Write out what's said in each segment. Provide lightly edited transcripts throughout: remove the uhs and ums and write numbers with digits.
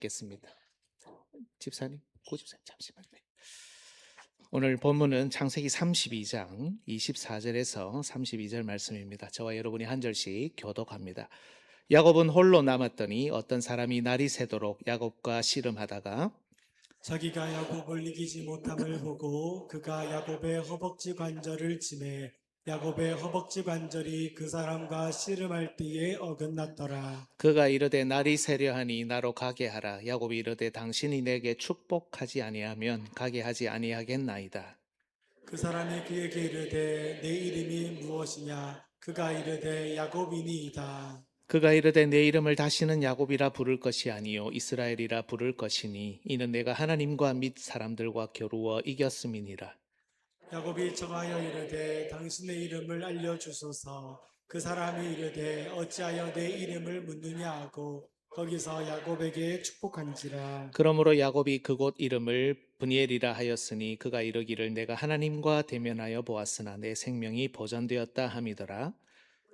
읽겠습니다. 집사님, 고집사님 잠시만요. 오늘 본문은 창세기 32장 24절에서 32절 말씀입니다. 저와 여러분이 한 절씩 교독합니다. 야곱은 홀로 남았더니 어떤 사람이 날이 새도록 야곱과 씨름하다가 자기가 야곱을 이기지 못함을 보고 그가 야곱의 허벅지 관절을 치매 야곱의 허벅지 관절이 그 사람과 씨름할 때에 어긋났더라. 그가 이르되 날이 새려하니 나로 가게 하라. 야곱이 이르되 당신이 내게 축복하지 아니하면 가게 하지 아니하겠나이다. 그 사람이 그에게 이르되 내 이름이 무엇이냐? 그가 이르되 야곱이니이다. 그가 이르되 내 이름을 다시는 야곱이라 부를 것이 아니요 이스라엘이라 부를 것이니 이는 내가 하나님과 및 사람들과 겨루어 이겼음이니라. 야곱이 정하여 이르되 당신의 이름을 알려주소서. 그 사람이 이르되 어찌하여 내 이름을 묻느냐 하고 거기서 야곱에게 축복한지라. 그러므로 야곱이 그곳 이름을 브니엘이라 하였으니 그가 이르기를 내가 하나님과 대면하여 보았으나 내 생명이 보존되었다 함이더라.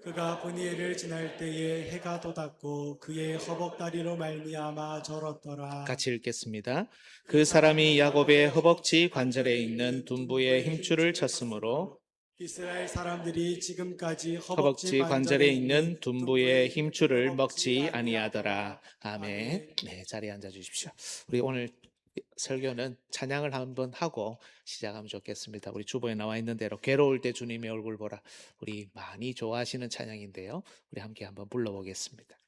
그가 브니엘을 지날 때에 해가 돋았고 그의 허벅다리로 말미암아 절었더라. 같이 읽겠습니다. 그 사람이 야곱의 허벅지 관절에 있는 둔부의 힘줄을 쳤으므로 이스라엘 사람들이 지금까지 허벅지 관절에 있는 둔부의 힘줄을 먹지 아니하더라. 아멘. 네, 자리에 앉아 주십시오. 우리 오늘 설교는 찬양을 한번 하고 시작하면 좋겠습니다. 우리 주보에 나와 있는 대로 괴로울 때 주님의 얼굴 보라. 우리 많이 좋아하시는 찬양인데요. 우리 함께 한번 불러보겠습니다.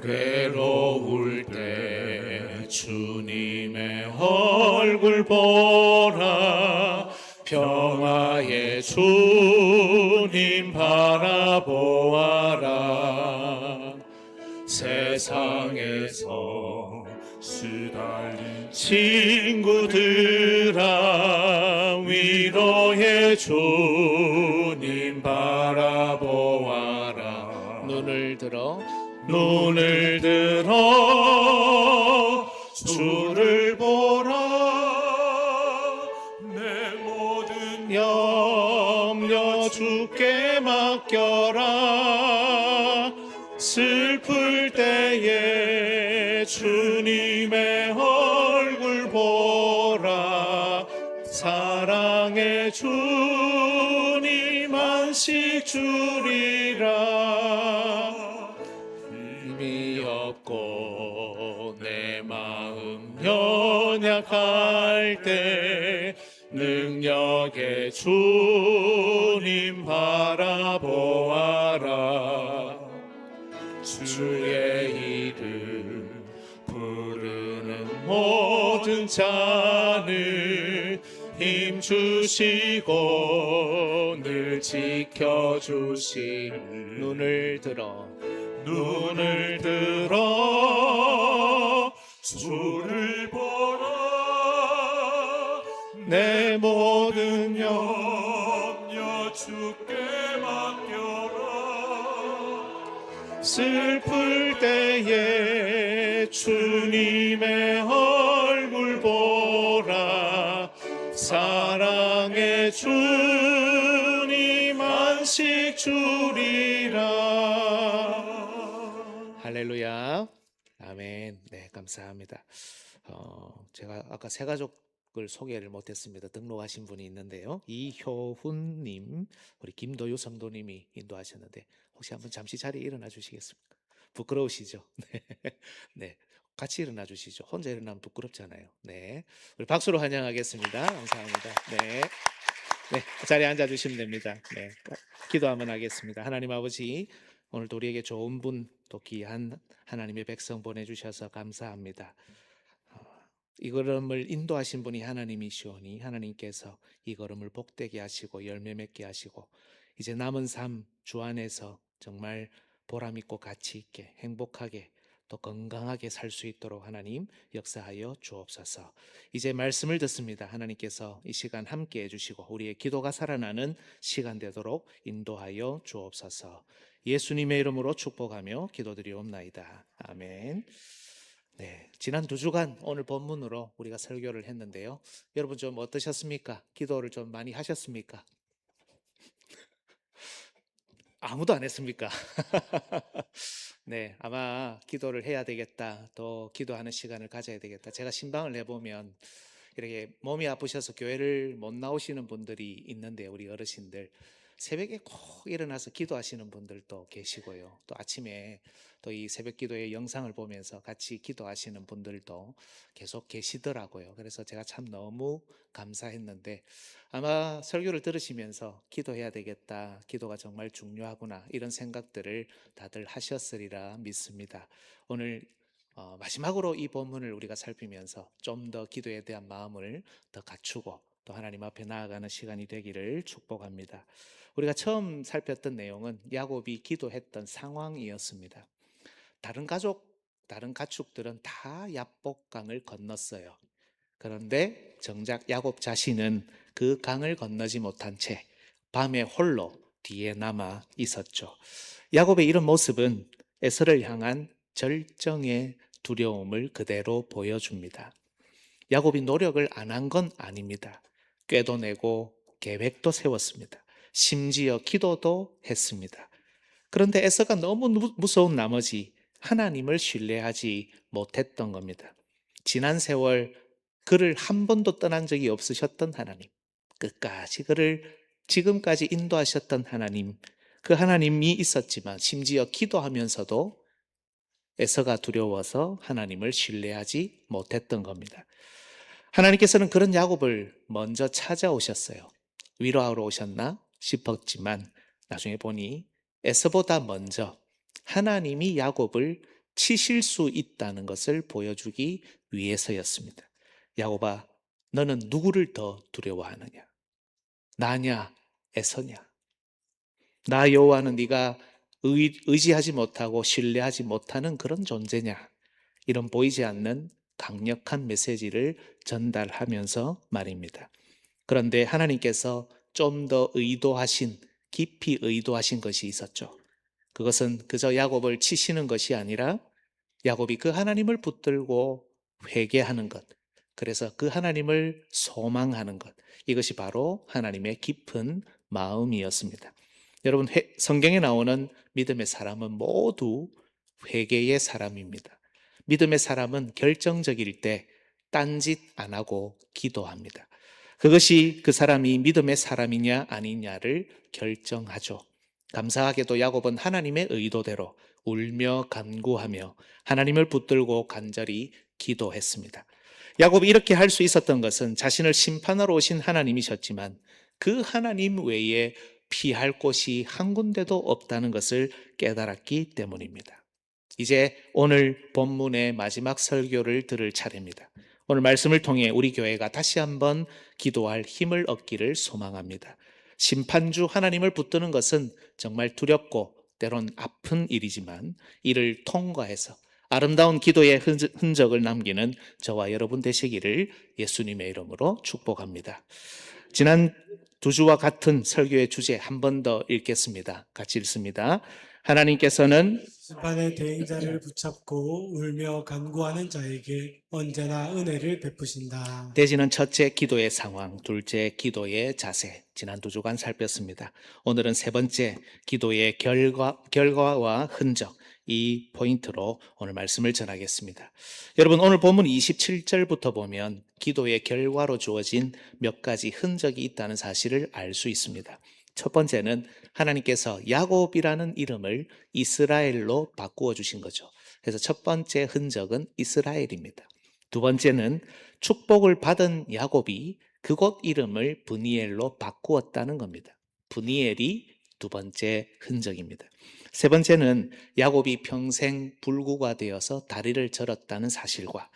괴로울 때 주님의 얼굴 보라. 평화의 주님 바라보아라. 세상에서 시달린 친구들아 위로의 주님 바라보아라. 눈을 들어 주를 보라. 내 모든 염려 주께 맡겨라. 슬플 때에 주님의 얼굴 보라. 사랑의 주님 안식 주리라. 힘이 없고 내 마음 연약할 때 능력의 주님 바라보아라. 주의 이름 부르는 모든 자는 힘 주시고 늘 지켜주시. 눈을 들어 주를 보라. 내 모든 염려 주께 맡겨라. 슬플 때에 주님의 얼굴 보라. 사랑의 주님 안식 주리라. 할렐루야. 아멘. 네, 감사합니다. 제가 아까 세 가족을 소개를 못했습니다. 등록하신 분이 있는데요. 이효훈님, 우리 김도유 성도님이 인도하셨는데 혹시 한번 잠시 자리에 일어나 주시겠습니까? 부끄러우시죠? 네, 네, 같이 일어나 주시죠. 혼자 일어나면 부끄럽잖아요. 네, 우리 박수로 환영하겠습니다. 감사합니다. 네. 네, 자리에 앉아 주시면 됩니다. 네, 기도 한번 하겠습니다. 하나님 아버지, 오늘도 우리에게 좋은 분, 또 귀한 하나님의 백성 보내주셔서 감사합니다. 이 걸음을 인도하신 분이 하나님이시오니 하나님께서 이 걸음을 복되게 하시고 열매 맺게 하시고 이제 남은 삶 주 안에서 정말 보람있고 가치있게 행복하게 또 건강하게 살 수 있도록 하나님 역사하여 주옵소서. 이제 말씀을 듣습니다. 하나님께서 이 시간 함께 해주시고 우리의 기도가 살아나는 시간 되도록 인도하여 주옵소서. 예수님의 이름으로 축복하며 기도드리옵나이다. 아멘. 네, 지난 2주간 오늘 본문으로 우리가 설교를 했는데요. 여러분 좀 어떠셨습니까? 기도를 좀 많이 하셨습니까? 아무도 안 했습니까? 네, 아마 기도를 해야 되겠다. 또 기도하는 시간을 가져야 되겠다. 제가 신방을 해보면 이렇게 몸이 아프셔서 교회를 못 나오시는 분들이 있는데, 우리 어르신들 새벽에 꼭 일어나서 기도하시는 분들도 계시고요. 또 아침에 또 이 새벽 기도의 영상을 보면서 같이 기도하시는 분들도 계속 계시더라고요. 그래서 제가 참 너무 감사했는데, 아마 설교를 들으시면서 기도해야 되겠다, 기도가 정말 중요하구나, 이런 생각들을 다들 하셨으리라 믿습니다. 오늘 마지막으로 이 본문을 우리가 살피면서 좀 더 기도에 대한 마음을 더 갖추고 또 하나님 앞에 나아가는 시간이 되기를 축복합니다. 우리가 처음 살폈던 내용은 야곱이 기도했던 상황이었습니다. 다른 가축들은 다 야복강을 건넜어요. 그런데 정작 야곱 자신은 그 강을 건너지 못한 채 밤에 홀로 뒤에 남아 있었죠. 야곱의 이런 모습은 에서를 향한 절정의 두려움을 그대로 보여줍니다. 야곱이 노력을 안 한 건 아닙니다. 꾀도 내고 계획도 세웠습니다. 심지어 기도도 했습니다. 그런데 에서가 너무 무서운 나머지 하나님을 신뢰하지 못했던 겁니다. 지난 세월 그를 한 번도 떠난 적이 없으셨던 하나님, 끝까지 그를 지금까지 인도하셨던 하나님, 그 하나님이 있었지만 심지어 기도하면서도 에서가 두려워서 하나님을 신뢰하지 못했던 겁니다. 하나님께서는 그런 야곱을 먼저 찾아오셨어요. 위로하러 오셨나 싶었지만 나중에 보니 에서보다 먼저 하나님이 야곱을 치실 수 있다는 것을 보여주기 위해서였습니다. 야곱아, 너는 누구를 더 두려워하느냐? 나냐, 에서냐? 나 여호와는 네가 의지하지 못하고 신뢰하지 못하는 그런 존재냐? 이런 보이지 않는 강력한 메시지를 전달하면서 말입니다. 그런데 하나님께서 좀 더 깊이 의도하신 것이 있었죠. 그것은 그저 야곱을 치시는 것이 아니라 야곱이 그 하나님을 붙들고 회개하는 것, 그래서 그 하나님을 소망하는 것, 이것이 바로 하나님의 깊은 마음이었습니다. 여러분, 성경에 나오는 믿음의 사람은 모두 회개의 사람입니다. 믿음의 사람은 결정적일 때 딴짓 안 하고 기도합니다. 그것이 그 사람이 믿음의 사람이냐 아니냐를 결정하죠. 감사하게도 야곱은 하나님의 의도대로 울며 간구하며 하나님을 붙들고 간절히 기도했습니다. 야곱이 이렇게 할 수 있었던 것은 자신을 심판하러 오신 하나님이셨지만 그 하나님 외에 피할 곳이 한 군데도 없다는 것을 깨달았기 때문입니다. 이제 오늘 본문의 마지막 설교를 들을 차례입니다. 오늘 말씀을 통해 우리 교회가 다시 한번 기도할 힘을 얻기를 소망합니다. 심판주 하나님을 붙드는 것은 정말 두렵고 때론 아픈 일이지만 이를 통과해서 아름다운 기도의 흔적을 남기는 저와 여러분 되시기를 예수님의 이름으로 축복합니다. 지난 2주와 같은 설교의 주제 한 번 더 읽겠습니다. 같이 읽습니다. 하나님께서는 심판의 대행자를 붙잡고 울며 간구하는 자에게 언제나 은혜를 베푸신다. 대지는 첫째 기도의 상황, 둘째 기도의 자세, 지난 2주간 살폈습니다. 오늘은 세 번째 기도의 결과와 흔적, 이 포인트로 오늘 말씀을 전하겠습니다. 여러분, 오늘 본문 27절부터 보면 기도의 결과로 주어진 몇 가지 흔적이 있다는 사실을 알 수 있습니다. 첫 번째는 하나님께서 야곱이라는 이름을 이스라엘로 바꾸어 주신 거죠. 그래서 첫 번째 흔적은 이스라엘입니다. 두 번째는 축복을 받은 야곱이 그곳 이름을 브니엘로 바꾸었다는 겁니다. 브니엘이 두 번째 흔적입니다. 세 번째는 야곱이 평생 불구가 되어서 다리를 절었다는 사실과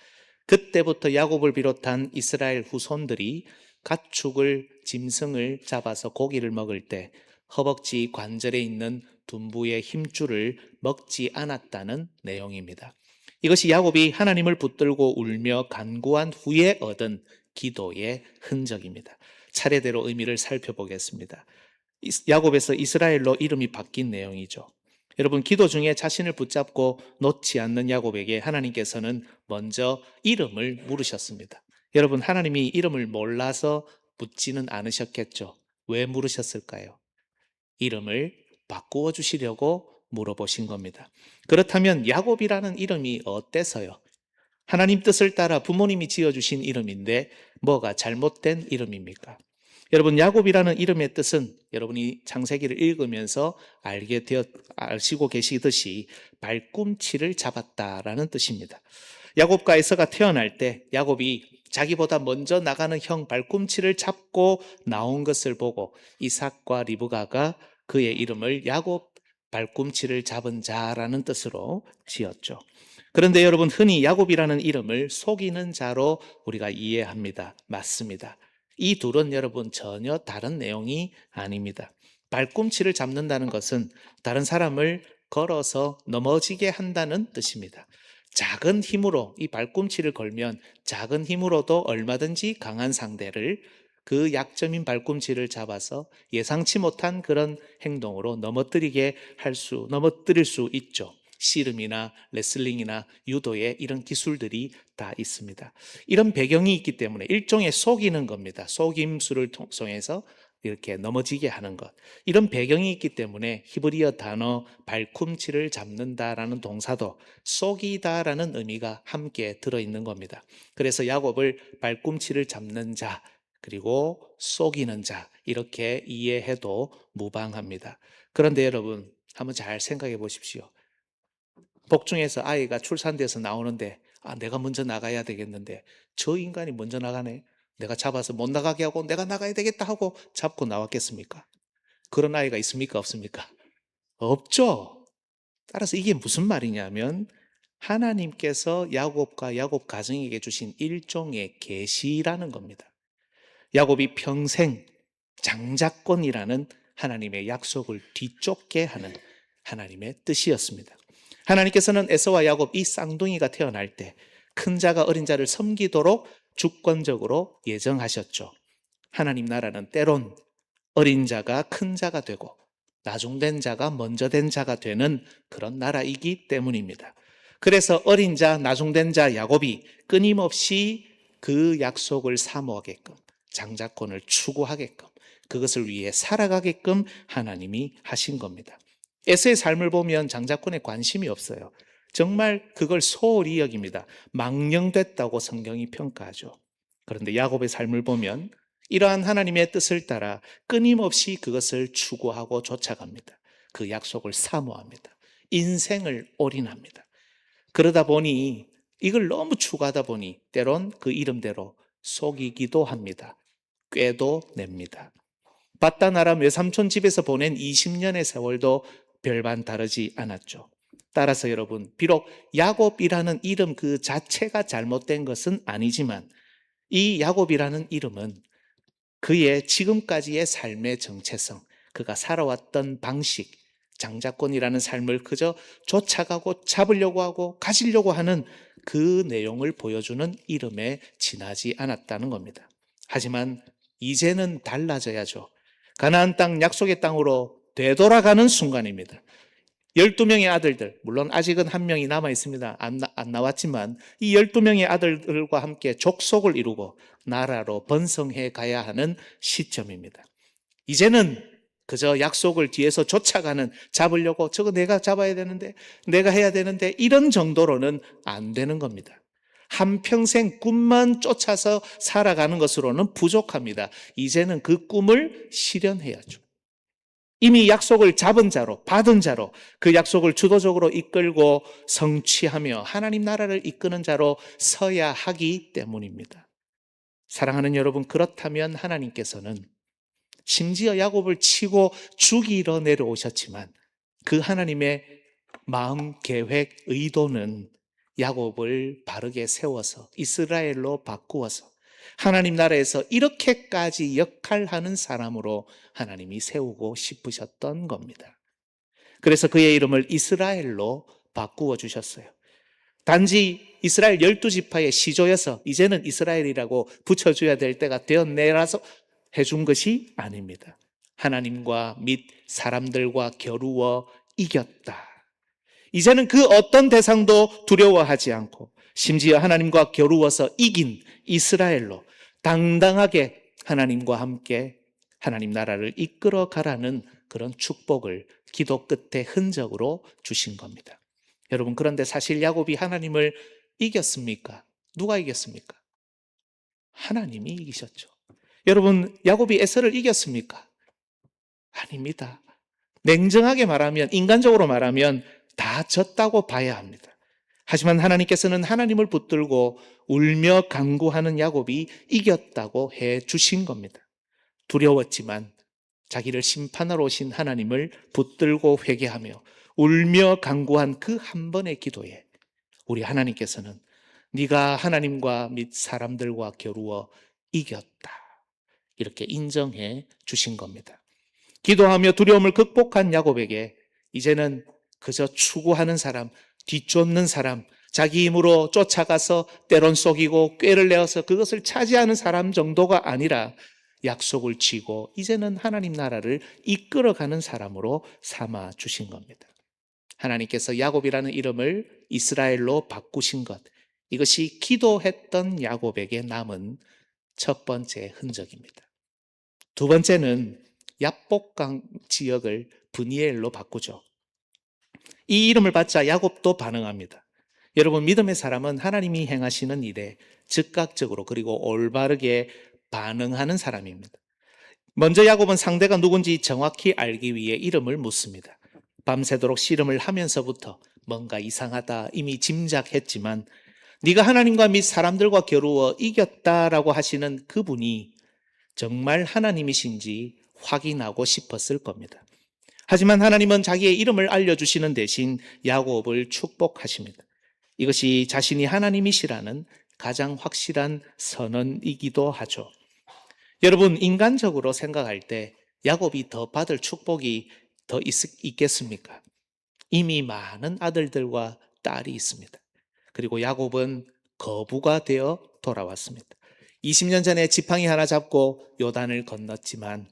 그때부터 야곱을 비롯한 이스라엘 후손들이 가축을, 짐승을 잡아서 고기를 먹을 때 허벅지 관절에 있는 둔부의 힘줄을 먹지 않았다는 내용입니다. 이것이 야곱이 하나님을 붙들고 울며 간구한 후에 얻은 기도의 흔적입니다. 차례대로 의미를 살펴보겠습니다. 야곱에서 이스라엘로 이름이 바뀐 내용이죠. 여러분, 기도 중에 자신을 붙잡고 놓지 않는 야곱에게 하나님께서는 먼저 이름을 물으셨습니다. 여러분, 하나님이 이름을 몰라서 묻지는 않으셨겠죠? 왜 물으셨을까요? 이름을 바꾸어 주시려고 물어보신 겁니다. 그렇다면 야곱이라는 이름이 어때서요? 하나님 뜻을 따라 부모님이 지어주신 이름인데 뭐가 잘못된 이름입니까? 여러분, 야곱이라는 이름의 뜻은 여러분이 창세기를 읽으면서 아시고 계시듯이 발꿈치를 잡았다라는 뜻입니다. 야곱과 에서가 태어날 때 야곱이 자기보다 먼저 나가는 형 발꿈치를 잡고 나온 것을 보고 이삭과 리브가가 그의 이름을 야곱, 발꿈치를 잡은 자라는 뜻으로 지었죠. 그런데 여러분, 흔히 야곱이라는 이름을 속이는 자로 우리가 이해합니다. 맞습니다. 이 둘은 여러분 전혀 다른 내용이 아닙니다. 발꿈치를 잡는다는 것은 다른 사람을 걸어서 넘어지게 한다는 뜻입니다. 작은 힘으로 이 발꿈치를 걸면 작은 힘으로도 얼마든지 강한 상대를 그 약점인 발꿈치를 잡아서 예상치 못한 그런 행동으로 넘어뜨릴 수 있죠. 씨름이나 레슬링이나 유도에 이런 기술들이 다 있습니다. 이런 배경이 있기 때문에 일종의 속이는 겁니다. 속임수를 통해서 이렇게 넘어지게 하는 것. 이런 배경이 있기 때문에 히브리어 단어 발꿈치를 잡는다라는 동사도 속이다라는 의미가 함께 들어있는 겁니다. 그래서 야곱을 발꿈치를 잡는 자, 그리고 속이는 자, 이렇게 이해해도 무방합니다. 그런데 여러분, 한번 잘 생각해 보십시오. 복중에서 아이가 출산돼서 나오는데 내가 먼저 나가야 되겠는데 저 인간이 먼저 나가네. 내가 잡아서 못 나가게 하고 내가 나가야 되겠다 하고 잡고 나왔겠습니까? 그런 아이가 있습니까? 없습니까? 없죠. 따라서 이게 무슨 말이냐면 하나님께서 야곱과 야곱 가정에게 주신 일종의 계시라는 겁니다. 야곱이 평생 장자권이라는 하나님의 약속을 뒤쫓게 하는 하나님의 뜻이었습니다. 하나님께서는 에서와 야곱 이 쌍둥이가 태어날 때 큰 자가 어린 자를 섬기도록 주권적으로 예정하셨죠. 하나님 나라는 때론 어린 자가 큰 자가 되고 나중된 자가 먼저 된 자가 되는 그런 나라이기 때문입니다. 그래서 어린 자, 나중된 자 야곱이 끊임없이 그 약속을 사모하게끔, 장자권을 추구하게끔, 그것을 위해 살아가게끔 하나님이 하신 겁니다. 에서의 삶을 보면 장자권에 관심이 없어요. 정말 그걸 소홀히 여깁니다. 망령됐다고 성경이 평가하죠. 그런데 야곱의 삶을 보면 이러한 하나님의 뜻을 따라 끊임없이 그것을 추구하고 쫓아갑니다. 그 약속을 사모합니다. 인생을 올인합니다. 그러다 보니 이걸 너무 추구하다 보니 때론 그 이름대로 속이기도 합니다. 꾀도 냅니다. 바다나람 외삼촌 집에서 보낸 20년의 세월도 별반 다르지 않았죠. 따라서 여러분, 비록 야곱이라는 이름 그 자체가 잘못된 것은 아니지만 이 야곱이라는 이름은 그의 지금까지의 삶의 정체성, 그가 살아왔던 방식, 장자권이라는 삶을 그저 쫓아가고 잡으려고 하고 가지려고 하는 그 내용을 보여주는 이름에 지나지 않았다는 겁니다. 하지만 이제는 달라져야죠. 가나안 땅, 약속의 땅으로 되돌아가는 순간입니다. 12명의 아들들, 물론 아직은 한 명이 남아 있습니다. 안 나왔지만 이 12명의 아들들과 함께 족속을 이루고 나라로 번성해 가야 하는 시점입니다. 이제는 그저 약속을 뒤에서 쫓아가는, 잡으려고 저거 내가 잡아야 되는데, 내가 해야 되는데, 이런 정도로는 안 되는 겁니다. 한평생 꿈만 쫓아서 살아가는 것으로는 부족합니다. 이제는 그 꿈을 실현해야죠. 이미 약속을 잡은 자로, 받은 자로, 그 약속을 주도적으로 이끌고 성취하며 하나님 나라를 이끄는 자로 서야 하기 때문입니다. 사랑하는 여러분, 그렇다면 하나님께서는 심지어 야곱을 치고 죽이러 내려오셨지만 그 하나님의 마음, 계획, 의도는 야곱을 바르게 세워서 이스라엘로 바꾸어서 하나님 나라에서 이렇게까지 역할하는 사람으로 하나님이 세우고 싶으셨던 겁니다. 그래서 그의 이름을 이스라엘로 바꾸어 주셨어요. 단지 이스라엘 12지파의 시조여서 이제는 이스라엘이라고 붙여줘야 될 때가 되었네라서 해준 것이 아닙니다. 하나님과 및 사람들과 겨루어 이겼다. 이제는 그 어떤 대상도 두려워하지 않고 심지어 하나님과 겨루어서 이긴 이스라엘로 당당하게 하나님과 함께 하나님 나라를 이끌어 가라는 그런 축복을 기도 끝에 흔적으로 주신 겁니다. 여러분, 그런데 사실 야곱이 하나님을 이겼습니까? 누가 이겼습니까? 하나님이 이기셨죠. 여러분, 야곱이 에서를 이겼습니까? 아닙니다. 냉정하게 말하면, 인간적으로 말하면 다 졌다고 봐야 합니다. 하지만 하나님께서는 하나님을 붙들고 울며 간구하는 야곱이 이겼다고 해 주신 겁니다. 두려웠지만 자기를 심판하러 오신 하나님을 붙들고 회개하며 울며 간구한 그 한 번의 기도에 우리 하나님께서는 네가 하나님과 및 사람들과 겨루어 이겼다, 이렇게 인정해 주신 겁니다. 기도하며 두려움을 극복한 야곱에게 이제는 그저 추구하는 사람, 뒤쫓는 사람, 자기 힘으로 쫓아가서 때론 속이고 꾀를 내어서 그것을 차지하는 사람 정도가 아니라 약속을 지고 이제는 하나님 나라를 이끌어가는 사람으로 삼아 주신 겁니다. 하나님께서 야곱이라는 이름을 이스라엘로 바꾸신 것, 이것이 기도했던 야곱에게 남은 첫 번째 흔적입니다. 두 번째는 야복강 지역을 브니엘로 바꾸죠. 이 이름을 받자 야곱도 반응합니다. 여러분, 믿음의 사람은 하나님이 행하시는 일에 즉각적으로 그리고 올바르게 반응하는 사람입니다. 먼저 야곱은 상대가 누군지 정확히 알기 위해 이름을 묻습니다. 밤새도록 씨름을 하면서부터 뭔가 이상하다 이미 짐작했지만 네가 하나님과 및 사람들과 겨루어 이겼다라고 하시는 그분이 정말 하나님이신지 확인하고 싶었을 겁니다. 하지만 하나님은 자기의 이름을 알려주시는 대신 야곱을 축복하십니다. 이것이 자신이 하나님이시라는 가장 확실한 선언이기도 하죠. 여러분, 인간적으로 생각할 때 야곱이 더 받을 축복이 더 있겠습니까? 이미 많은 아들들과 딸이 있습니다. 그리고 야곱은 거부가 되어 돌아왔습니다. 20년 전에 지팡이 하나 잡고 요단을 건넜지만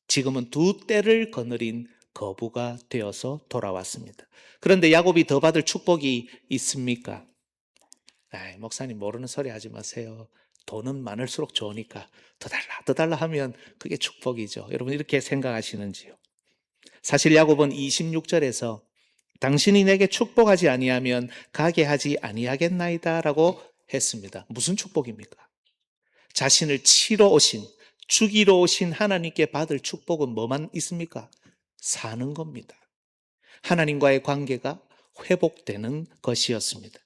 지금은 두 떼를 거느린 거부가 되어서 돌아왔습니다. 그런데 야곱이 더 받을 축복이 있습니까? 목사님 모르는 소리 하지 마세요. 돈은 많을수록 좋으니까 더 달라 하면 그게 축복이죠. 여러분, 이렇게 생각하시는지요? 사실 야곱은 26절에서 당신이 내게 축복하지 아니하면 가게 하지 아니하겠나이다라고 했습니다. 무슨 축복입니까? 자신을 치러 오신, 죽이러 오신 하나님께 받을 축복은 뭐만 있습니까? 사는 겁니다. 하나님과의 관계가 회복되는 것이었습니다.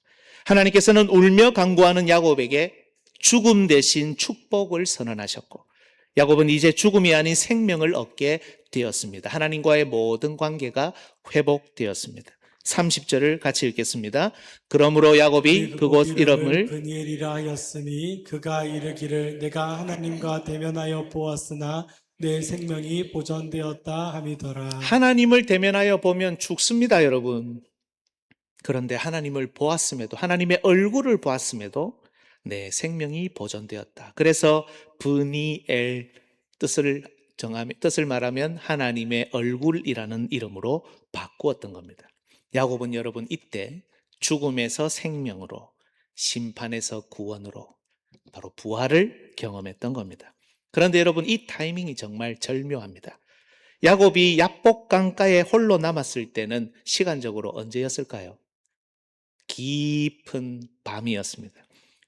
하나님께서는 울며 간구하는 야곱에게 죽음 대신 축복을 선언하셨고 야곱은 이제 죽음이 아닌 생명을 얻게 되었습니다. 하나님과의 모든 관계가 회복되었습니다. 30절을 같이 읽겠습니다. 그러므로 야곱이 그곳 이름을 브니엘이라 하였으니 그가 이르기를 내가 하나님과 대면하여 보았으나 내 생명이 보존되었다 함이더라. 하나님을 대면하여 보면 죽습니다, 여러분. 그런데 하나님을 보았음에도, 하나님의 얼굴을 보았음에도 내 생명이 보존되었다. 그래서 브니엘, 뜻을 말하면 하나님의 얼굴이라는 이름으로 바꾸었던 겁니다. 야곱은 여러분 이때 죽음에서 생명으로, 심판에서 구원으로 바로 부활을 경험했던 겁니다. 그런데 여러분, 이 타이밍이 정말 절묘합니다. 야곱이 야복 강가에 홀로 남았을 때는 시간적으로 언제였을까요? 깊은 밤이었습니다.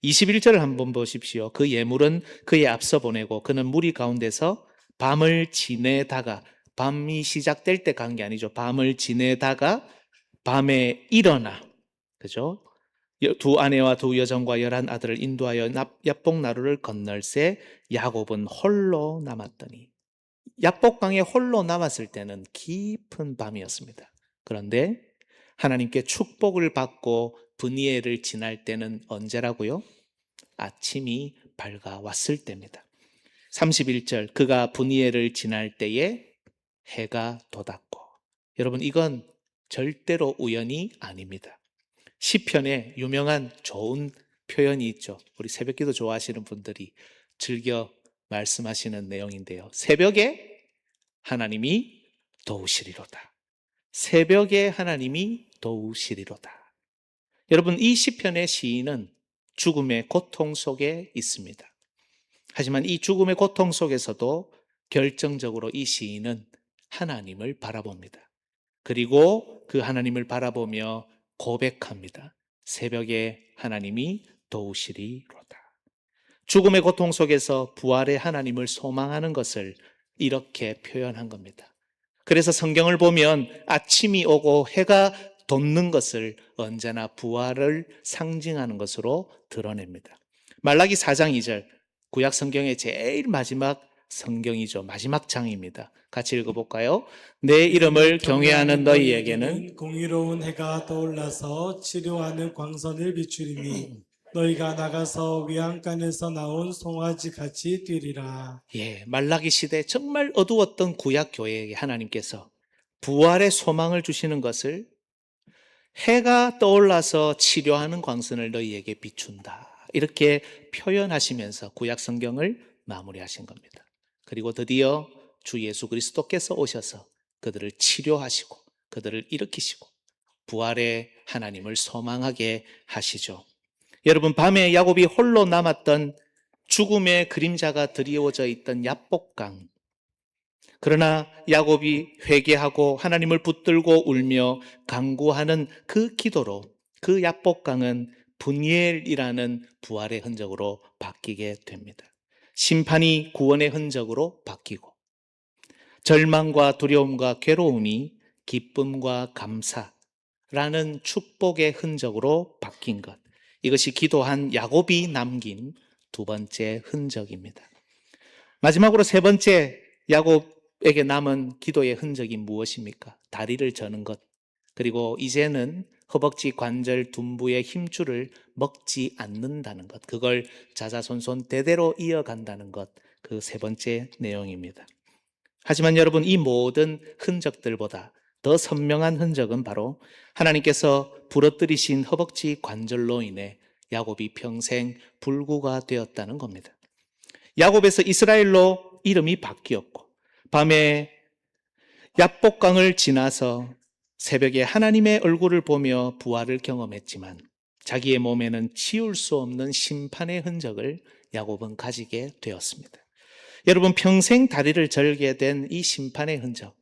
21절을 한번 보십시오. 그 예물은 그의 앞서 보내고 그는 무리 가운데서 밤을 지내다가, 밤이 시작될 때 간 게 아니죠. 밤을 지내다가 밤에 일어나, 그죠? 두 아내와 두 여종과 11 아들을 인도하여 야복 나루를 건널새 야곱은 홀로 남았더니, 야복강에 홀로 남았을 때는 깊은 밤이었습니다. 그런데 하나님께 축복을 받고 브니엘을 지날 때는 언제라고요? 아침이 밝아왔을 때입니다. 31절, 그가 브니엘을 지날 때에 해가 돋았고. 여러분, 이건 절대로 우연이 아닙니다. 시편에 유명한 좋은 표현이 있죠. 우리 새벽기도 좋아하시는 분들이 즐겨 말씀하시는 내용인데요. 새벽에 하나님이 도우시리로다. 새벽에 하나님이 도우시리로다. 여러분, 이 시편의 시인은 죽음의 고통 속에 있습니다. 하지만 이 죽음의 고통 속에서도 결정적으로 이 시인은 하나님을 바라봅니다. 그리고 그 하나님을 바라보며 고백합니다. 새벽에 하나님이 도우시리로다. 죽음의 고통 속에서 부활의 하나님을 소망하는 것을 이렇게 표현한 겁니다. 그래서 성경을 보면 아침이 오고 해가 돋는 것을 언제나 부활을 상징하는 것으로 드러냅니다. 말라기 4장 2절, 구약 성경의 제일 마지막 성경이죠. 마지막 장입니다. 같이 읽어볼까요? 내 이름을 경외하는 너희에게는 공의로운 해가 떠올라서 치료하는 광선을 비추리니 너희가 나가서 위안간에서 나온 송아지 같이 뛰리라. 말라기 시대 정말 어두웠던 구약 교회에게 하나님께서 부활의 소망을 주시는 것을 해가 떠올라서 치료하는 광선을 너희에게 비춘다. 이렇게 표현하시면서 구약 성경을 마무리하신 겁니다. 그리고 드디어 주 예수 그리스도께서 오셔서 그들을 치료하시고 그들을 일으키시고 부활의 하나님을 소망하게 하시죠. 여러분, 밤에 야곱이 홀로 남았던 죽음의 그림자가 드리워져 있던 야복강. 그러나 야곱이 회개하고 하나님을 붙들고 울며 간구하는 그 기도로 그 야복강은 분이엘이라는 부활의 흔적으로 바뀌게 됩니다. 심판이 구원의 흔적으로 바뀌고 절망과 두려움과 괴로움이 기쁨과 감사라는 축복의 흔적으로 바뀐 것. 이것이 기도한 야곱이 남긴 두 번째 흔적입니다. 마지막으로 세 번째 야곱에게 남은 기도의 흔적이 무엇입니까? 다리를 저는 것. 그리고 이제는 허벅지 관절 둔부의 힘줄을 먹지 않는다는 것. 그걸 자자손손 대대로 이어간다는 것. 그 세 번째 내용입니다. 하지만 여러분, 이 모든 흔적들보다 더 선명한 흔적은 바로 하나님께서 부러뜨리신 허벅지 관절로 인해 야곱이 평생 불구가 되었다는 겁니다. 야곱에서 이스라엘로 이름이 바뀌었고 밤에 야복강을 지나서 새벽에 하나님의 얼굴을 보며 부활을 경험했지만 자기의 몸에는 지울 수 없는 심판의 흔적을 야곱은 가지게 되었습니다. 여러분, 평생 다리를 절게 된 이 심판의 흔적,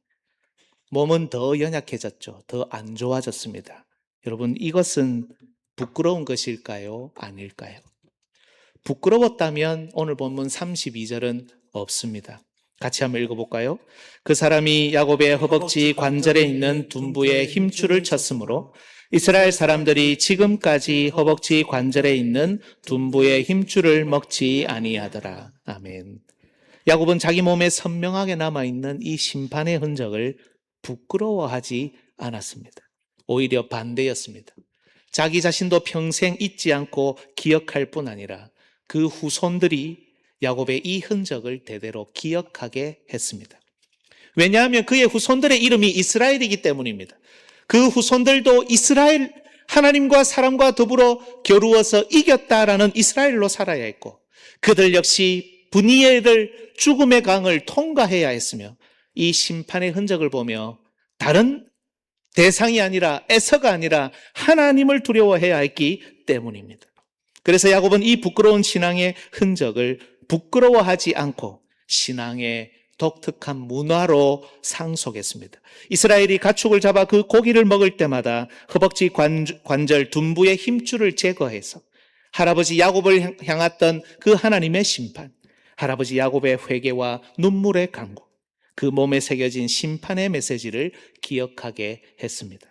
몸은 더 연약해졌죠. 더 안 좋아졌습니다. 여러분, 이것은 부끄러운 것일까요? 아닐까요? 부끄러웠다면 오늘 본문 32절은 없습니다. 같이 한번 읽어볼까요? 그 사람이 야곱의 허벅지 관절에 있는 둔부에 힘줄을 쳤으므로 이스라엘 사람들이 지금까지 허벅지 관절에 있는 둔부의 힘줄을 먹지 아니하더라. 아멘. 야곱은 자기 몸에 선명하게 남아있는 이 심판의 흔적을 부끄러워하지 않았습니다. 오히려 반대였습니다. 자기 자신도 평생 잊지 않고 기억할 뿐 아니라 그 후손들이 야곱의 이 흔적을 대대로 기억하게 했습니다. 왜냐하면 그의 후손들의 이름이 이스라엘이기 때문입니다. 그 후손들도 이스라엘, 하나님과 사람과 더불어 겨루어서 이겼다라는 이스라엘로 살아야 했고 그들 역시 분이엘을 죽음의 강을 통과해야 했으며 이 심판의 흔적을 보며 다른 대상이 아니라 에서가 아니라 하나님을 두려워해야 했기 때문입니다. 그래서 야곱은 이 부끄러운 신앙의 흔적을 부끄러워하지 않고 신앙의 독특한 문화로 상속했습니다. 이스라엘이 가축을 잡아 그 고기를 먹을 때마다 허벅지 관절 둔부의 힘줄을 제거해서 할아버지 야곱을 향했던 그 하나님의 심판, 할아버지 야곱의 회개와 눈물의 간구, 그 몸에 새겨진 심판의 메시지를 기억하게 했습니다.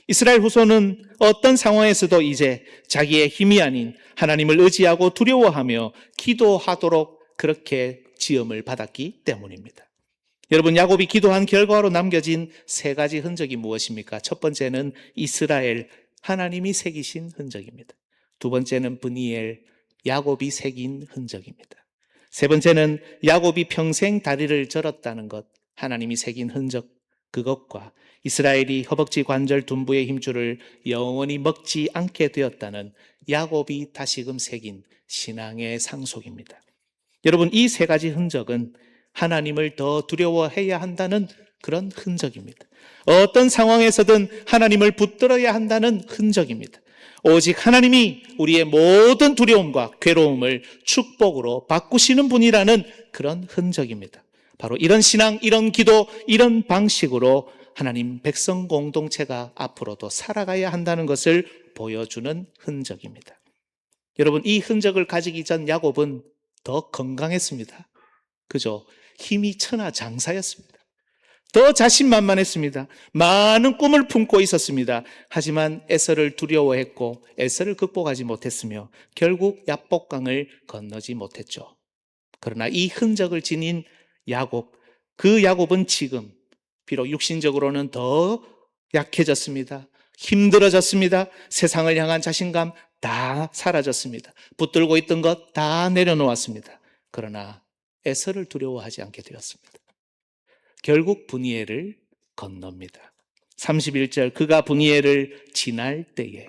이스라엘 후손은 어떤 상황에서도 이제 자기의 힘이 아닌 하나님을 의지하고 두려워하며 기도하도록 그렇게 지음을 받았기 때문입니다. 여러분, 야곱이 기도한 결과로 남겨진 세 가지 흔적이 무엇입니까? 첫 번째는 이스라엘, 하나님이 새기신 흔적입니다. 두 번째는 브니엘, 야곱이 새긴 흔적입니다. 세 번째는 야곱이 평생 다리를 절었다는 것, 하나님이 새긴 흔적, 그것과 이스라엘이 허벅지 관절 둔부의 힘줄을 영원히 먹지 않게 되었다는 야곱이 다시금 새긴 신앙의 상속입니다. 여러분, 이 세 가지 흔적은 하나님을 더 두려워해야 한다는 그런 흔적입니다. 어떤 상황에서든 하나님을 붙들어야 한다는 흔적입니다. 오직 하나님이 우리의 모든 두려움과 괴로움을 축복으로 바꾸시는 분이라는 그런 흔적입니다. 바로 이런 신앙, 이런 기도, 이런 방식으로 하나님 백성 공동체가 앞으로도 살아가야 한다는 것을 보여주는 흔적입니다. 여러분, 이 흔적을 가지기 전 야곱은 더 건강했습니다. 그죠? 힘이 천하장사였습니다. 더 자신만만했습니다. 많은 꿈을 품고 있었습니다. 하지만 에서를 두려워했고 에서를 극복하지 못했으며 결국 야복강을 건너지 못했죠. 그러나 이 흔적을 지닌 야곱, 그 야곱은 지금 비록 육신적으로는 더 약해졌습니다. 힘들어졌습니다. 세상을 향한 자신감 다 사라졌습니다. 붙들고 있던 것 다 내려놓았습니다. 그러나 에서를 두려워하지 않게 되었습니다. 결국 분이엘을 건넙니다. 31절, 그가 분이엘을 지날 때에.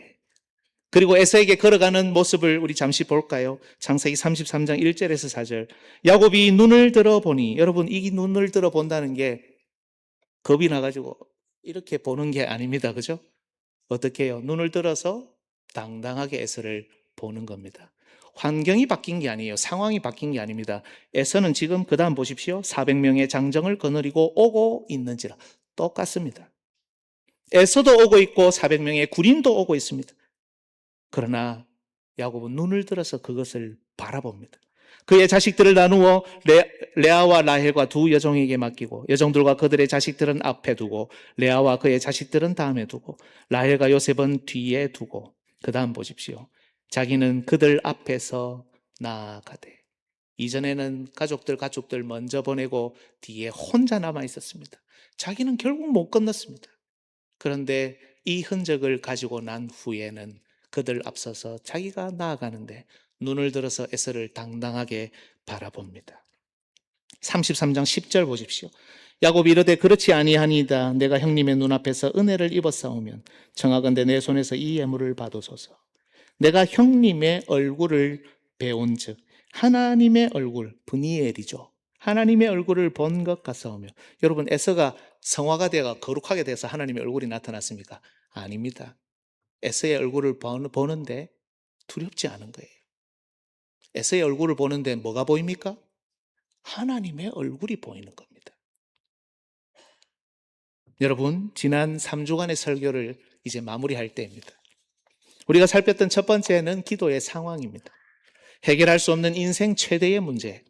그리고 에서에게 걸어가는 모습을 우리 잠시 볼까요? 창세기 33장 1절에서 4절. 야곱이 눈을 들어보니, 여러분, 이 눈을 들어본다는 게 겁이 나가지고 이렇게 보는 게 아닙니다. 그죠? 어떻게 해요? 눈을 들어서 당당하게 에서를 보는 겁니다. 환경이 바뀐 게 아니에요. 상황이 바뀐 게 아닙니다. 에서는 지금 그 다음 보십시오. 400명의 장정을 거느리고 오고 있는지라. 똑같습니다. 에서도 오고 있고 400명의 군인도 오고 있습니다. 그러나 야곱은 눈을 들어서 그것을 바라봅니다. 그의 자식들을 나누어 레아와 라헬과 두 여종에게 맡기고 여종들과 그들의 자식들은 앞에 두고 레아와 그의 자식들은 다음에 두고 라헬과 요셉은 뒤에 두고 그 다음 보십시오. 자기는 그들 앞에서 나아가되. 이전에는 가족들 먼저 보내고 뒤에 혼자 남아 있었습니다. 자기는 결국 못 건넜습니다. 그런데 이 흔적을 가지고 난 후에는 그들 앞서서 자기가 나아가는데 눈을 들어서 에서를 당당하게 바라봅니다. 33장 10절 보십시오. 야곱이 이르되 그렇지 아니하니이다. 내가 형님의 눈앞에서 은혜를 입었사오면 청하건대 내 손에서 이 예물을 받으소서. 내가 형님의 얼굴을 배운즉 하나님의 얼굴, 브니엘이죠. 하나님의 얼굴을 본 것 같사오며. 여러분, 에서가 성화가 되어 거룩하게 돼서 하나님의 얼굴이 나타났습니까? 아닙니다. 에서의 얼굴을 보는데 두렵지 않은 거예요. 에서의 얼굴을 보는데 뭐가 보입니까? 하나님의 얼굴이 보이는 겁니다. 여러분, 지난 3주간의 설교를 이제 마무리할 때입니다. 우리가 살폈던 첫 번째는 기도의 상황입니다. 해결할 수 없는 인생 최대의 문제,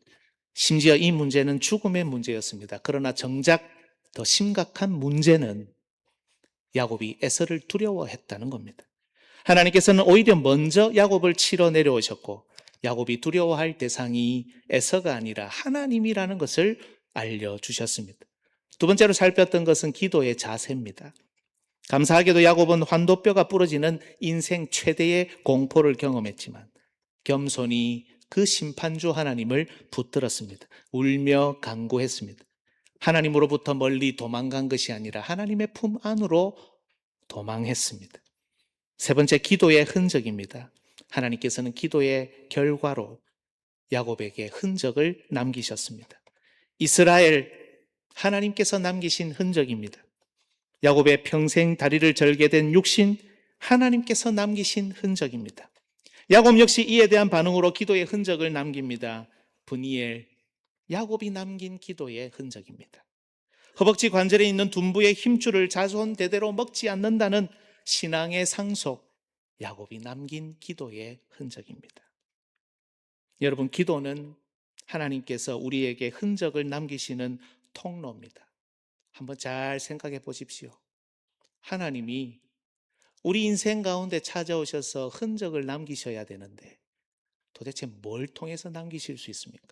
심지어 이 문제는 죽음의 문제였습니다. 그러나 정작 더 심각한 문제는 야곱이 에서를 두려워했다는 겁니다. 하나님께서는 오히려 먼저 야곱을 치러 내려오셨고 야곱이 두려워할 대상이 에서가 아니라 하나님이라는 것을 알려주셨습니다. 두 번째로 살폈던 것은 기도의 자세입니다. 감사하게도 야곱은 환도뼈가 부러지는 인생 최대의 공포를 경험했지만 겸손히 그 심판주 하나님을 붙들었습니다. 울며 간구했습니다. 하나님으로부터 멀리 도망간 것이 아니라 하나님의 품 안으로 도망했습니다. 세 번째, 기도의 흔적입니다. 하나님께서는 기도의 결과로 야곱에게 흔적을 남기셨습니다. 이스라엘, 하나님께서 남기신 흔적입니다. 야곱의 평생 다리를 절게 된 육신, 하나님께서 남기신 흔적입니다. 야곱 역시 이에 대한 반응으로 기도의 흔적을 남깁니다. 브니엘, 야곱이 남긴 기도의 흔적입니다. 허벅지 관절에 있는 둔부의 힘줄을 자손 대대로 먹지 않는다는 신앙의 상속, 야곱이 남긴 기도의 흔적입니다. 여러분, 기도는 하나님께서 우리에게 흔적을 남기시는 통로입니다. 한번 잘 생각해 보십시오. 하나님이 우리 인생 가운데 찾아오셔서 흔적을 남기셔야 되는데 도대체 뭘 통해서 남기실 수 있습니까?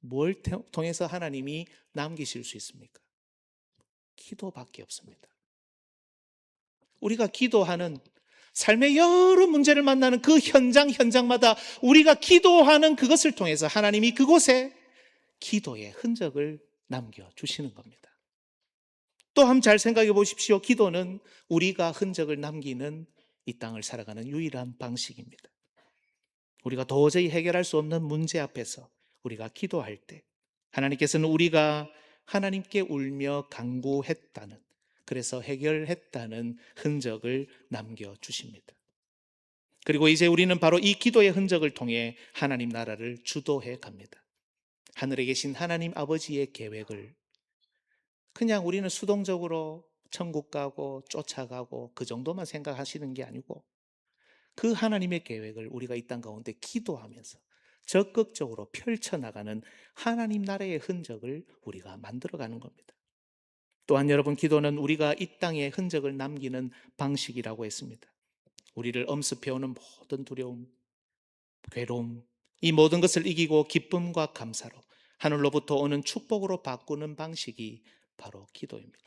뭘 통해서 하나님이 남기실 수 있습니까? 기도밖에 없습니다. 우리가 기도하는 삶의 여러 문제를 만나는 그 현장마다 우리가 기도하는 그것을 통해서 하나님이 그곳에 기도의 흔적을 남겨주시는 겁니다. 또 한번 잘 생각해 보십시오. 기도는 우리가 흔적을 남기는 이 땅을 살아가는 유일한 방식입니다. 우리가 도저히 해결할 수 없는 문제 앞에서 우리가 기도할 때 하나님께서는 우리가 하나님께 울며 간구했다는, 그래서 해결했다는 흔적을 남겨주십니다. 그리고 이제 우리는 바로 이 기도의 흔적을 통해 하나님 나라를 주도해 갑니다. 하늘에 계신 하나님 아버지의 계획을 그냥 우리는 수동적으로 천국 가고 쫓아가고 그 정도만 생각하시는 게 아니고, 그 하나님의 계획을 우리가 이 땅 가운데 기도하면서 적극적으로 펼쳐나가는 하나님 나라의 흔적을 우리가 만들어가는 겁니다. 또한 여러분, 기도는 우리가 이 땅에 흔적을 남기는 방식이라고 했습니다. 우리를 엄습해오는 모든 두려움, 괴로움, 이 모든 것을 이기고 기쁨과 감사로 하늘로부터 오는 축복으로 바꾸는 방식이 바로 기도입니다.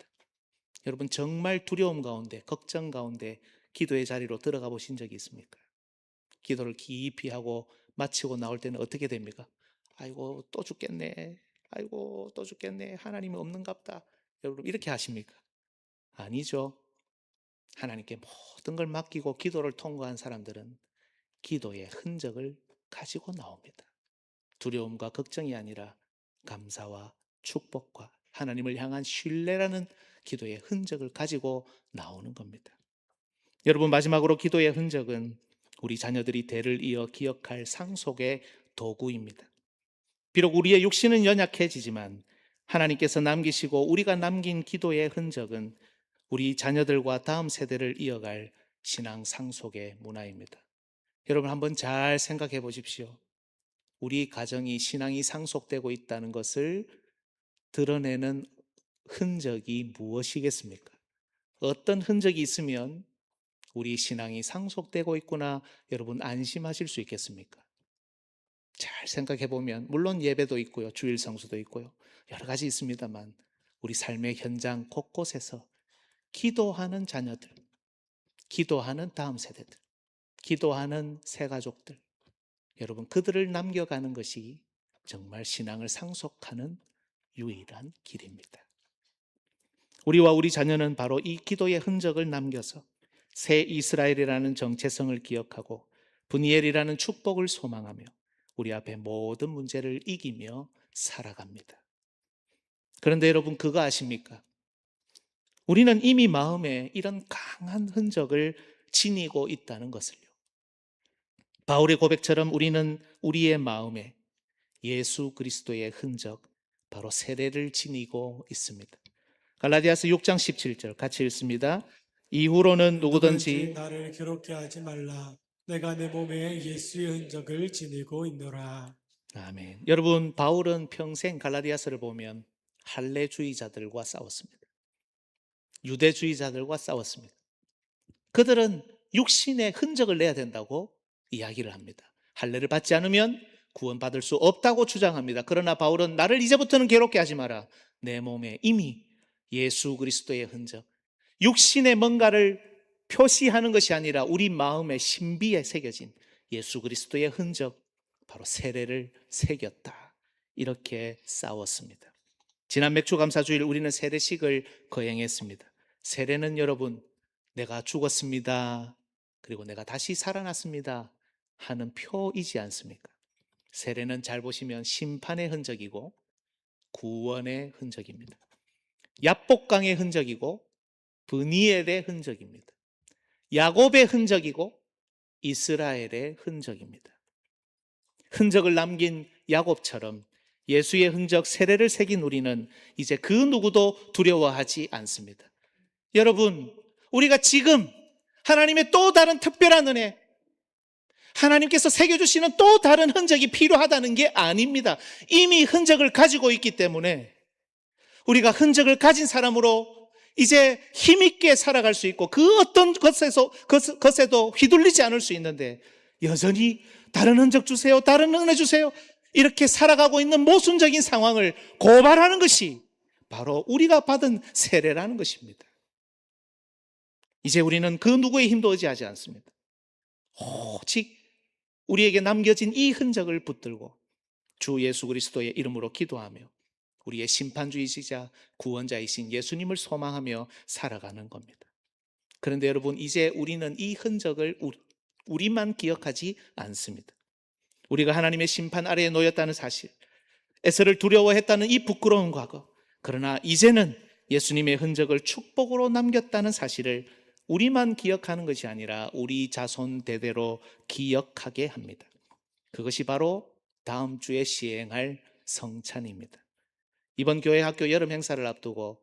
여러분, 정말 두려움 가운데, 걱정 가운데 기도의 자리로 들어가 보신 적이 있습니까? 기도를 깊이 하고 마치고 나올 때는 어떻게 됩니까? 아이고 또 죽겠네, 아이고 또 죽겠네, 하나님이 없는갑다. 여러분, 이렇게 하십니까? 아니죠. 하나님께 모든 걸 맡기고 기도를 통과한 사람들은 기도의 흔적을 가지고 나옵니다. 두려움과 걱정이 아니라 감사와 축복과 하나님을 향한 신뢰라는 기도의 흔적을 가지고 나오는 겁니다. 여러분, 마지막으로 기도의 흔적은 우리 자녀들이 대를 이어 기억할 상속의 도구입니다. 비록 우리의 육신은 연약해지지만 하나님께서 남기시고 우리가 남긴 기도의 흔적은 우리 자녀들과 다음 세대를 이어갈 신앙 상속의 문화입니다. 여러분, 한번 잘 생각해 보십시오. 우리 가정이 신앙이 상속되고 있다는 것을 드러내는 흔적이 무엇이겠습니까? 어떤 흔적이 있으면 우리 신앙이 상속되고 있구나, 여러분 안심하실 수 있겠습니까? 잘 생각해 보면 물론 예배도 있고요, 주일 성수도 있고요, 여러 가지 있습니다만 우리 삶의 현장 곳곳에서 기도하는 자녀들, 기도하는 다음 세대들, 기도하는 새가족들, 여러분, 그들을 남겨가는 것이 정말 신앙을 상속하는 유일한 길입니다. 우리와 우리 자녀는 바로 이 기도의 흔적을 남겨서 새 이스라엘이라는 정체성을 기억하고 분이엘이라는 축복을 소망하며 우리 앞에 모든 문제를 이기며 살아갑니다. 그런데 여러분, 그거 아십니까? 우리는 이미 마음에 이런 강한 흔적을 지니고 있다는 것을요. 바울의 고백처럼 우리는 우리의 마음에 예수 그리스도의 흔적, 바로 세례를 지니고 있습니다. 갈라디아서 6장 17절 같이 읽습니다. 이후로는 누구든지 누구든지 나를 괴롭게 하지 말라. 내가 내 몸에 예수의 흔적을 지니고 있노라. 아멘. 여러분, 바울은 평생 갈라디아서를 보면 할례주의자들과 싸웠습니다. 유대주의자들과 싸웠습니다. 그들은 육신의 흔적을 내야 된다고 이야기를 합니다. 할례를 받지 않으면 구원받을 수 없다고 주장합니다. 그러나 바울은 나를 이제부터는 괴롭게 하지 마라. 내 몸에 이미 예수 그리스도의 흔적, 육신의 뭔가를 표시하는 것이 아니라 우리 마음의 신비에 새겨진 예수 그리스도의 흔적, 바로 세례를 새겼다. 이렇게 싸웠습니다. 지난 맥주감사주일 우리는 세례식을 거행했습니다. 세례는 여러분, 내가 죽었습니다, 그리고 내가 다시 살아났습니다 하는 표이지 않습니까? 세례는 잘 보시면 심판의 흔적이고 구원의 흔적입니다. 야복강의 흔적이고 브니엘의 흔적입니다. 야곱의 흔적이고 이스라엘의 흔적입니다. 흔적을 남긴 야곱처럼 예수의 흔적, 세례를 새긴 우리는 이제 그 누구도 두려워하지 않습니다. 여러분, 우리가 지금 하나님의 또 다른 특별한 은혜, 하나님께서 새겨주시는 또 다른 흔적이 필요하다는 게 아닙니다. 이미 흔적을 가지고 있기 때문에 우리가 흔적을 가진 사람으로 이제 힘있게 살아갈 수 있고 그 어떤 것에도 휘둘리지 않을 수 있는데, 여전히 다른 흔적 주세요, 다른 은혜 주세요, 이렇게 살아가고 있는 모순적인 상황을 고발하는 것이 바로 우리가 받은 세례라는 것입니다. 이제 우리는 그 누구의 힘도 의지하지 않습니다. 오직 우리에게 남겨진 이 흔적을 붙들고 주 예수 그리스도의 이름으로 기도하며 우리의 심판주이시자 구원자이신 예수님을 소망하며 살아가는 겁니다. 그런데 여러분, 이제 우리는 이 흔적을 우리만 기억하지 않습니다. 우리가 하나님의 심판 아래에 놓였다는 사실, 에서를 두려워했다는 이 부끄러운 과거, 그러나 이제는 예수님의 흔적을 축복으로 남겼다는 사실을 우리만 기억하는 것이 아니라 우리 자손 대대로 기억하게 합니다. 그것이 바로 다음 주에 시행할 성찬입니다. 이번 교회 학교 여름 행사를 앞두고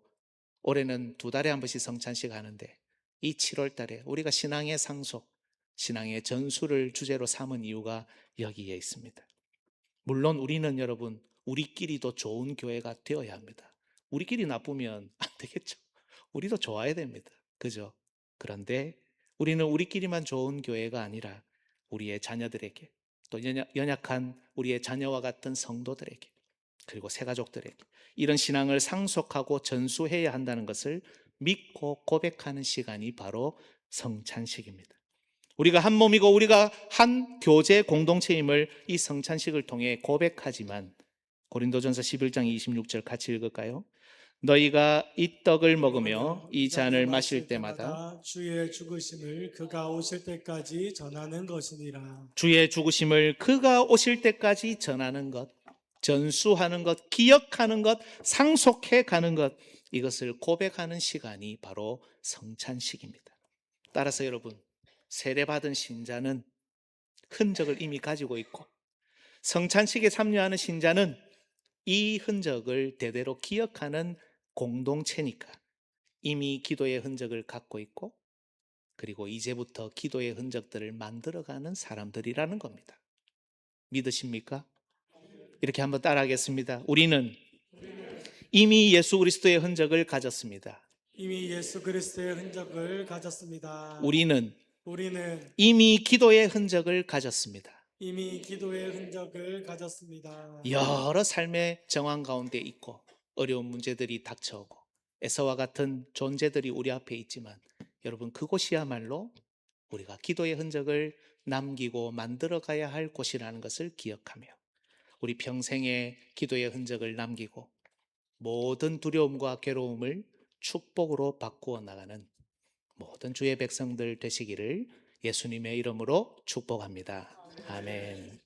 올해는 2달에 한 번씩 성찬식 하는데 이 7월 달에 우리가 신앙의 상속, 신앙의 전수를 주제로 삼은 이유가 여기에 있습니다. 물론 우리는 여러분 우리끼리도 좋은 교회가 되어야 합니다. 우리끼리 나쁘면 안 되겠죠. 우리도 좋아야 됩니다. 그죠? 그런데 우리는 우리끼리만 좋은 교회가 아니라 우리의 자녀들에게 또 연약한 우리의 자녀와 같은 성도들에게 그리고 새가족들에게 이런 신앙을 상속하고 전수해야 한다는 것을 믿고 고백하는 시간이 바로 성찬식입니다. 우리가 한 몸이고 우리가 한 교제 공동체임을 이 성찬식을 통해 고백하지만 고린도전서 11장 26절 같이 읽을까요? 너희가 이 떡을 먹으며 이 잔을 마실 때마다 주의 죽으심을 그가 오실 때까지 전하는 것이니라. 주의 죽으심을 그가 오실 때까지 전하는 것, 전수하는 것, 기억하는 것, 상속해 가는 것, 이것을 고백하는 시간이 바로 성찬식입니다. 따라서 여러분, 세례받은 신자는 흔적을 이미 가지고 있고 성찬식에 참여하는 신자는 이 흔적을 대대로 기억하는 공동체니까 이미 기도의 흔적을 갖고 있고 그리고 이제부터 기도의 흔적들을 만들어가는 사람들이라는 겁니다. 믿으십니까? 이렇게 한번 따라하겠습니다. 우리는 이미 예수 그리스도의 흔적을 가졌습니다. 이미 예수 그리스도의 흔적을 가졌습니다. 우리는 우리는 이미 기도의 흔적을 가졌습니다. 이미 기도의 흔적을 가졌습니다. 여러 삶의 정황 가운데 있고 어려운 문제들이 닥쳐오고 에서와 같은 존재들이 우리 앞에 있지만 여러분 그곳이야말로 우리가 기도의 흔적을 남기고 만들어 가야 할 곳이라는 것을 기억하며 우리 평생의 기도의 흔적을 남기고 모든 두려움과 괴로움을 축복으로 바꾸어 나가는 모든 주의 백성들 되시기를 예수님의 이름으로 축복합니다. 아멘.